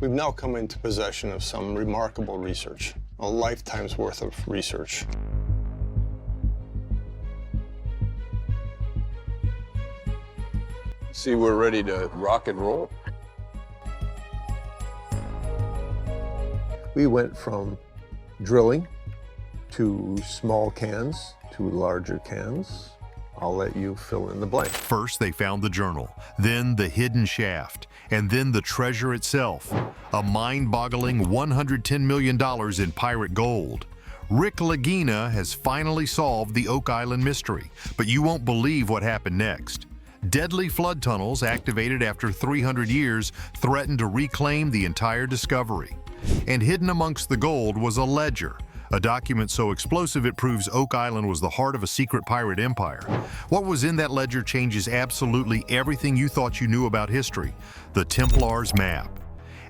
We've now come into possession of some remarkable research, a lifetime's worth of research. See, we're ready to rock and roll. We went from drilling to small cans to larger cans. I'll let you fill in the blank. First, they found the journal, then the hidden shaft, and then the treasure itself, a mind-boggling $110 million in pirate gold. Rick La-gina has finally solved the Oak Island mystery, but you won't believe what happened next. Deadly flood tunnels activated after 300 years threatened to reclaim the entire discovery. And hidden amongst the gold was a ledger, a document so explosive it proves Oak Island was the heart of a secret pirate empire. What was in that ledger changes absolutely everything you thought you knew about history: the Templars' map.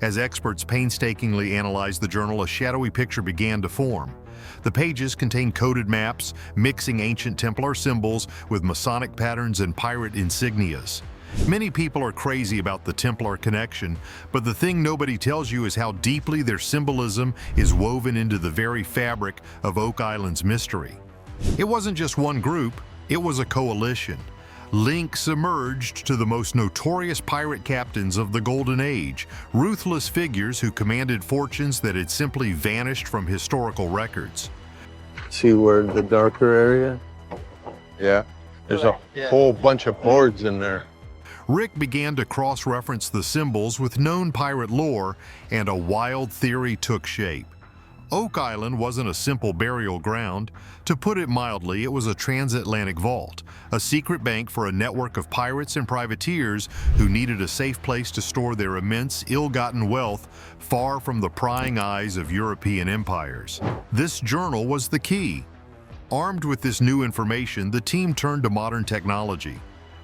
As experts painstakingly analyzed the journal, a shadowy picture began to form. The pages contained coded maps, mixing ancient Templar symbols with Masonic patterns and pirate insignias. Many people are crazy about the Templar connection, but the thing nobody tells you is how deeply their symbolism is woven into the very fabric of Oak Island's mystery. It wasn't just one group, it was a coalition. Links emerged to the most notorious pirate captains of the Golden Age, ruthless figures who commanded fortunes that had simply vanished from historical records. See where the darker area? Yeah. There's a whole bunch of boards in there. Rick began to cross-reference the symbols with known pirate lore, and a wild theory took shape. Oak Island wasn't a simple burial ground. To put it mildly, it was a transatlantic vault, a secret bank for a network of pirates and privateers who needed a safe place to store their immense, ill-gotten wealth far from the prying eyes of European empires. This journal was the key. Armed with this new information, the team turned to modern technology.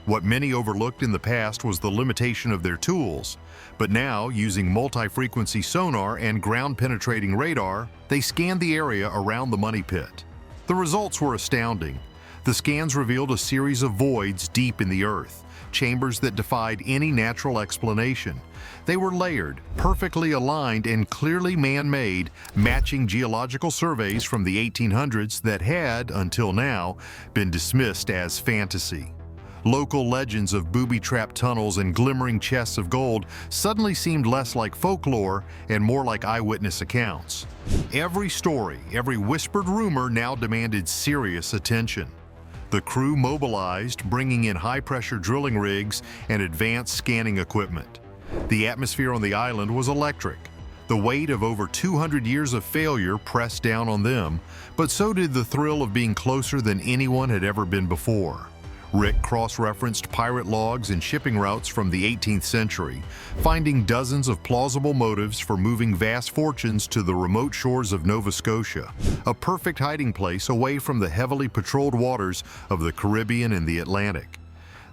What many overlooked in the past was the limitation of their tools, but now, using multi-frequency sonar and ground-penetrating radar, they scanned the area around the money pit. The results were astounding. The scans revealed a series of voids deep in the earth, chambers that defied any natural explanation. They were layered, perfectly aligned, and clearly man-made, matching geological surveys from the 1800s that had, until now, been dismissed as fantasy. Local legends of booby-trapped tunnels and glimmering chests of gold suddenly seemed less like folklore and more like eyewitness accounts. Every story, every whispered rumor now demanded serious attention. The crew mobilized, bringing in high-pressure drilling rigs and advanced scanning equipment. The atmosphere on the island was electric. The weight of over 200 years of failure pressed down on them, but so did the thrill of being closer than anyone had ever been before. Rick cross-referenced pirate logs and shipping routes from the 18th century, finding dozens of plausible motives for moving vast fortunes to the remote shores of Nova Scotia, a perfect hiding place away from the heavily patrolled waters of the Caribbean and the Atlantic.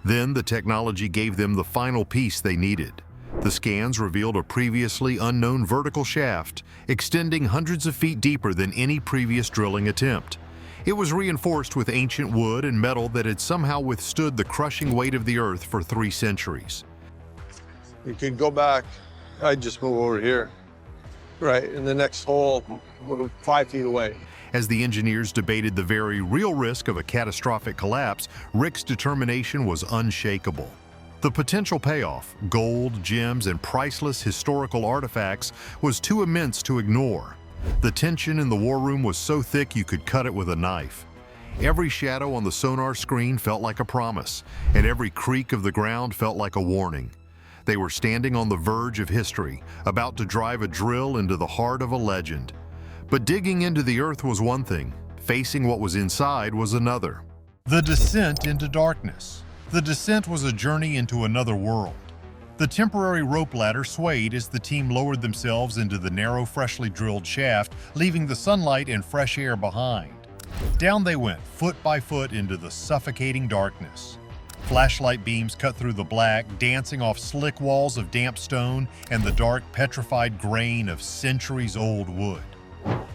Then the technology gave them the final piece they needed. The scans revealed a previously unknown vertical shaft, extending hundreds of feet deeper than any previous drilling attempt. It was reinforced with ancient wood and metal that had somehow withstood the crushing weight of the earth for 3 centuries. You could go back, I'd just move over here. Right, in the next hole, 5 feet away. As the engineers debated the very real risk of a catastrophic collapse, Rick's determination was unshakable. The potential payoff, gold, gems, and priceless historical artifacts, was too immense to ignore. The tension in the war room was so thick you could cut it with a knife. Every shadow on the sonar screen felt like a promise, and every creak of the ground felt like a warning. They were standing on the verge of history, about to drive a drill into the heart of a legend. But digging into the earth was one thing, facing what was inside was another. The descent into darkness. The descent was a journey into another world. The temporary rope ladder swayed as the team lowered themselves into the narrow, freshly drilled shaft, leaving the sunlight and fresh air behind. Down they went, foot by foot, into the suffocating darkness. Flashlight beams cut through the black, dancing off slick walls of damp stone and the dark, petrified grain of centuries-old wood.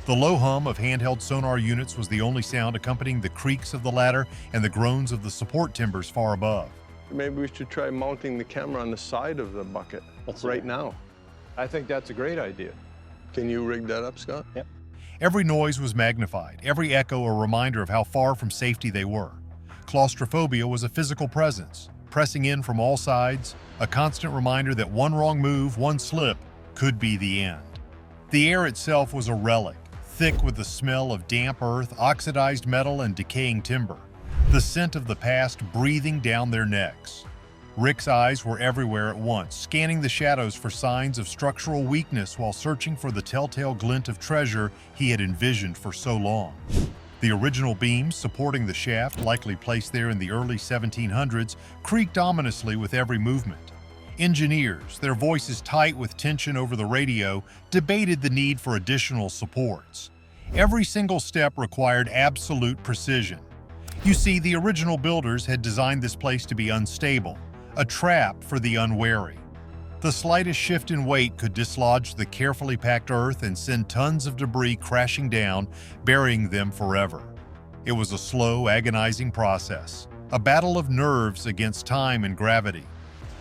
The low hum of handheld sonar units was the only sound accompanying the creaks of the ladder and the groans of the support timbers far above. Maybe we should try mounting the camera on the side of the bucket right now. I think that's a great idea. Can you rig that up, Scott? Yep. Every noise was magnified, every echo a reminder of how far from safety they were. Claustrophobia was a physical presence, pressing in from all sides, a constant reminder that one wrong move, one slip, could be the end. The air itself was a relic, thick with the smell of damp earth, oxidized metal, and decaying timber, the scent of the past breathing down their necks. Rick's eyes were everywhere at once, scanning the shadows for signs of structural weakness while searching for the telltale glint of treasure he had envisioned for so long. The original beams supporting the shaft, likely placed there in the early 1700s, creaked ominously with every movement. Engineers, their voices tight with tension over the radio, debated the need for additional supports. Every single step required absolute precision. You see, the original builders had designed this place to be unstable, a trap for the unwary. The slightest shift in weight could dislodge the carefully packed earth and send tons of debris crashing down, burying them forever. It was a slow, agonizing process, a battle of nerves against time and gravity.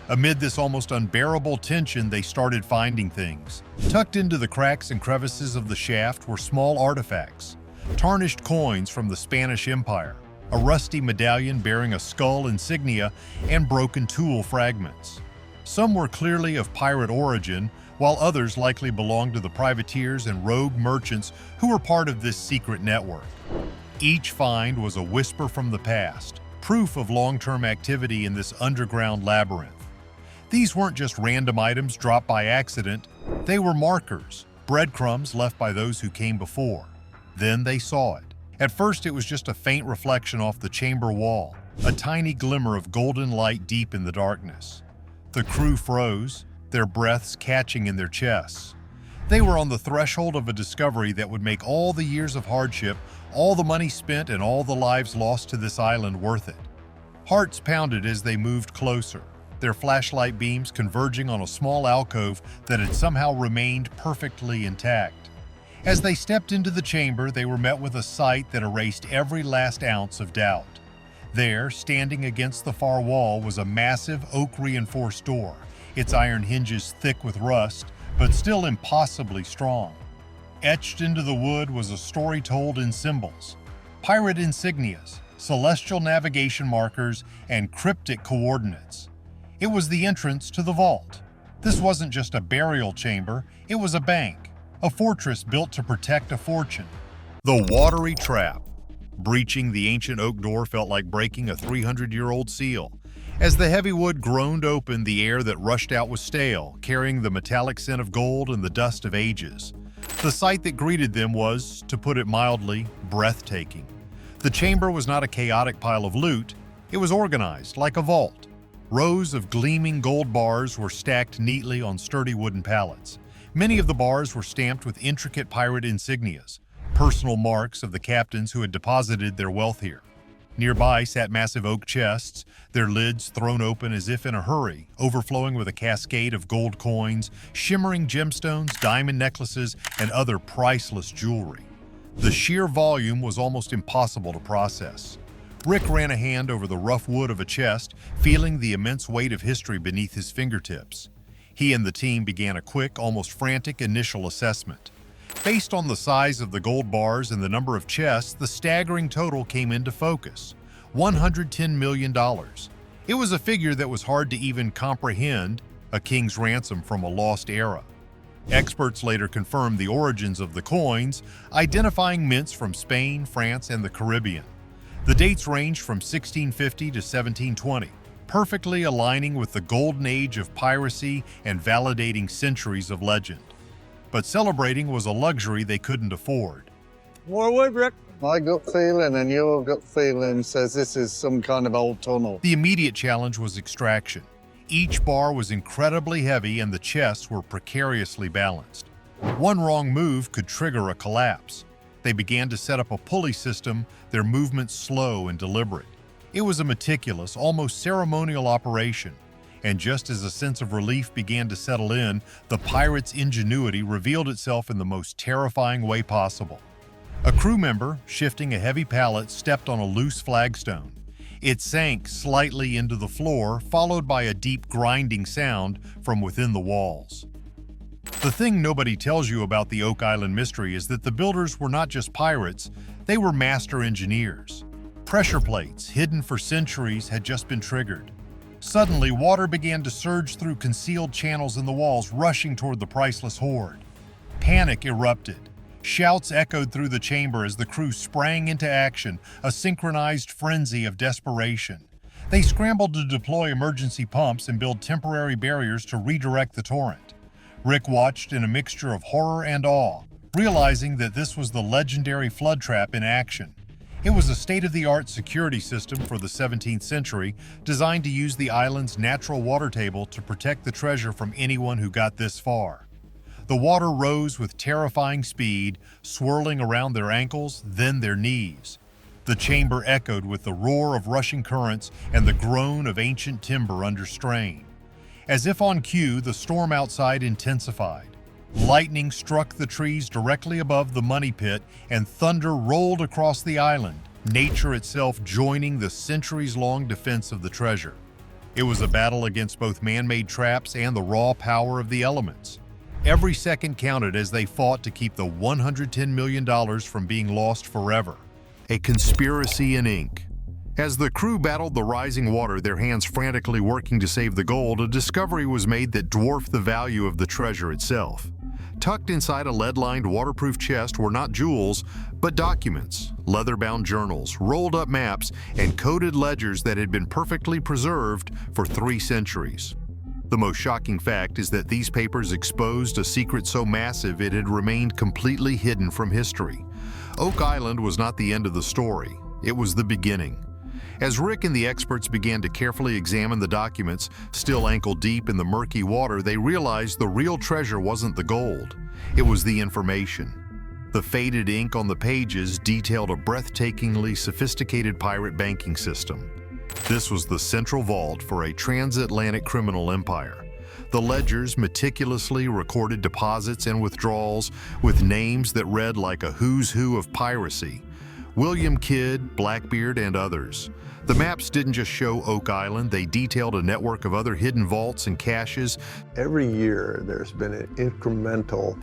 Amid this almost unbearable tension, they started finding things. Tucked into the cracks and crevices of the shaft were small artifacts, tarnished coins from the Spanish Empire, a rusty medallion bearing a skull insignia, and broken tool fragments. Some were clearly of pirate origin, while others likely belonged to the privateers and rogue merchants who were part of this secret network. Each find was a whisper from the past, proof of long-term activity in this underground labyrinth. These weren't just random items dropped by accident, they were markers, breadcrumbs left by those who came before. Then they saw it. At first, it was just a faint reflection off the chamber wall, a tiny glimmer of golden light deep in the darkness. The crew froze, their breaths catching in their chests. They were on the threshold of a discovery that would make all the years of hardship, all the money spent, and all the lives lost to this island worth it. Hearts pounded as they moved closer, their flashlight beams converging on a small alcove that had somehow remained perfectly intact. As they stepped into the chamber, they were met with a sight that erased every last ounce of doubt. There, standing against the far wall, was a massive oak-reinforced door, its iron hinges thick with rust, but still impossibly strong. Etched into the wood was a story told in symbols, pirate insignias, celestial navigation markers, and cryptic coordinates. It was the entrance to the vault. This wasn't just a burial chamber, it was a bank, a fortress built to protect a fortune. The watery trap. Breaching the ancient oak door felt like breaking a 300-year-old seal. As the heavy wood groaned open, the air that rushed out was stale, carrying the metallic scent of gold and the dust of ages. The sight that greeted them was, to put it mildly, breathtaking. The chamber was not a chaotic pile of loot, it was organized like a vault. Rows of gleaming gold bars were stacked neatly on sturdy wooden pallets. Many of the bars were stamped with intricate pirate insignias, personal marks of the captains who had deposited their wealth here. Nearby sat massive oak chests, their lids thrown open as if in a hurry, overflowing with a cascade of gold coins, shimmering gemstones, diamond necklaces, and other priceless jewelry. The sheer volume was almost impossible to process. Rick ran a hand over the rough wood of a chest, feeling the immense weight of history beneath his fingertips. He and the team began a quick, almost frantic initial assessment. Based on the size of the gold bars and the number of chests, the staggering total came into focus: $110 million. It was a figure that was hard to even comprehend, a king's ransom from a lost era. Experts later confirmed the origins of the coins, identifying mints from Spain, France, and the Caribbean. The dates ranged from 1650 to 1720. Perfectly aligning with the golden age of piracy and validating centuries of legend. But celebrating was a luxury they couldn't afford. More wood, Rick. My gut feeling and your gut feeling says this is some kind of old tunnel. The immediate challenge was extraction. Each bar was incredibly heavy and the chests were precariously balanced. One wrong move could trigger a collapse. They began to set up a pulley system, their movements slow and deliberate. It was a meticulous, almost ceremonial operation, and just as a sense of relief began to settle in, the pirates' ingenuity revealed itself in the most terrifying way possible. A crew member, shifting a heavy pallet, stepped on a loose flagstone. It sank slightly into the floor, followed by a deep grinding sound from within the walls. The thing nobody tells you about the Oak Island mystery is that the builders were not just pirates, they were master engineers. Pressure plates, hidden for centuries, had just been triggered. Suddenly, water began to surge through concealed channels in the walls, rushing toward the priceless hoard. Panic erupted. Shouts echoed through the chamber as the crew sprang into action, a synchronized frenzy of desperation. They scrambled to deploy emergency pumps and build temporary barriers to redirect the torrent. Rick watched in a mixture of horror and awe, realizing that this was the legendary flood trap in action. It was a state-of-the-art security system for the 17th century, designed to use the island's natural water table to protect the treasure from anyone who got this far. The water rose with terrifying speed, swirling around their ankles, then their knees. The chamber echoed with the roar of rushing currents and the groan of ancient timber under strain. As if on cue, the storm outside intensified. Lightning struck the trees directly above the money pit, and thunder rolled across the island, nature itself joining the centuries-long defense of the treasure. It was a battle against both man-made traps and the raw power of the elements. Every second counted as they fought to keep the $110 million from being lost forever. A conspiracy in ink. As the crew battled the rising water, their hands frantically working to save the gold, a discovery was made that dwarfed the value of the treasure itself. Tucked inside a lead-lined waterproof chest were not jewels, but documents, leather-bound journals, rolled-up maps, and coded ledgers that had been perfectly preserved for 3 centuries. The most shocking fact is that these papers exposed a secret so massive it had remained completely hidden from history. Oak Island was not the end of the story. It was the beginning. As Rick and the experts began to carefully examine the documents, still ankle-deep in the murky water, they realized the real treasure wasn't the gold. It was the information. The faded ink on the pages detailed a breathtakingly sophisticated pirate banking system. This was the central vault for a transatlantic criminal empire. The ledgers meticulously recorded deposits and withdrawals with names that read like a who's who of piracy. William Kidd, Blackbeard, and others. The maps didn't just show Oak Island, they detailed a network of other hidden vaults and caches. Every year there's been an incremental,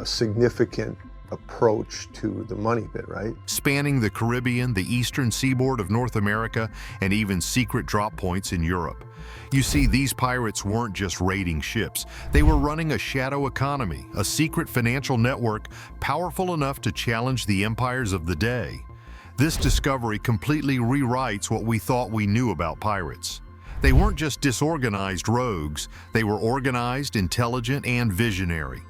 significant approach to the money pit, right? Spanning the Caribbean, the eastern seaboard of North America, and even secret drop points in Europe. You see, these pirates weren't just raiding ships. They were running a shadow economy, a secret financial network powerful enough to challenge the empires of the day. This discovery completely rewrites what we thought we knew about pirates. They weren't just disorganized rogues, they were organized, intelligent, and visionary.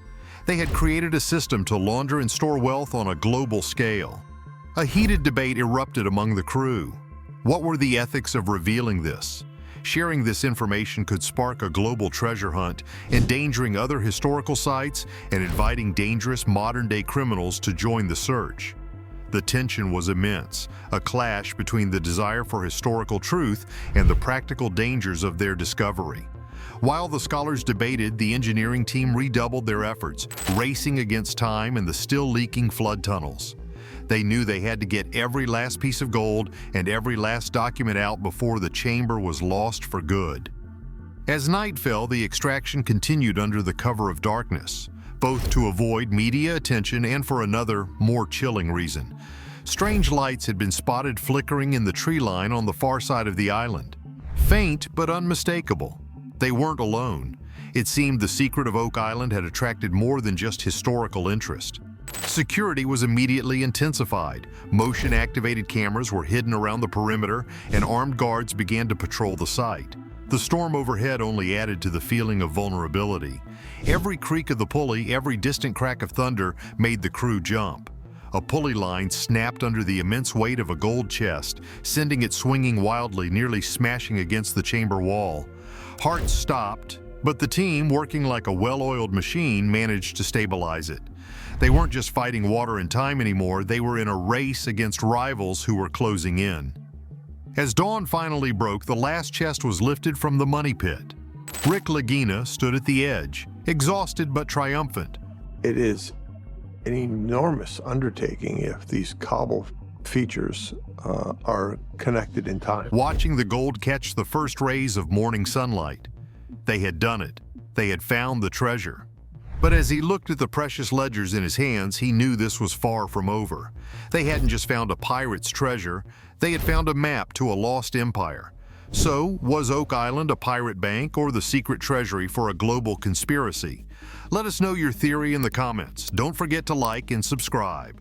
They had created a system to launder and store wealth on a global scale. A heated debate erupted among the crew. What were the ethics of revealing this? Sharing this information could spark a global treasure hunt, endangering other historical sites and inviting dangerous modern-day criminals to join the search. The tension was immense, a clash between the desire for historical truth and the practical dangers of their discovery. While the scholars debated, the engineering team redoubled their efforts, racing against time in the still leaking flood tunnels. They knew they had to get every last piece of gold and every last document out before the chamber was lost for good. As night fell, the extraction continued under the cover of darkness, both to avoid media attention and for another, more chilling reason. Strange lights had been spotted flickering in the tree line on the far side of the island. Faint but unmistakable. They weren't alone. It seemed the secret of Oak Island had attracted more than just historical interest. Security was immediately intensified. Motion-activated cameras were hidden around the perimeter, and armed guards began to patrol the site. The storm overhead only added to the feeling of vulnerability. Every creak of the pulley, every distant crack of thunder made the crew jump. A pulley line snapped under the immense weight of a gold chest, sending it swinging wildly, nearly smashing against the chamber wall. Hearts stopped, but the team, working like a well-oiled machine, managed to stabilize it. They weren't just fighting water and time anymore, they were in a race against rivals who were closing in. As dawn finally broke, the last chest was lifted from the money pit. Rick La-gina stood at the edge, exhausted but triumphant. It is an enormous undertaking if these cobble features are connected in time. Watching the gold catch the first rays of morning sunlight. They had done it. They had found the treasure. But as he looked at the precious ledgers in his hands, he knew this was far from over. They hadn't just found a pirate's treasure, they had found a map to a lost empire. So, was Oak Island a pirate bank or the secret treasury for a global conspiracy? Let us know your theory in the comments. Don't forget to like and subscribe.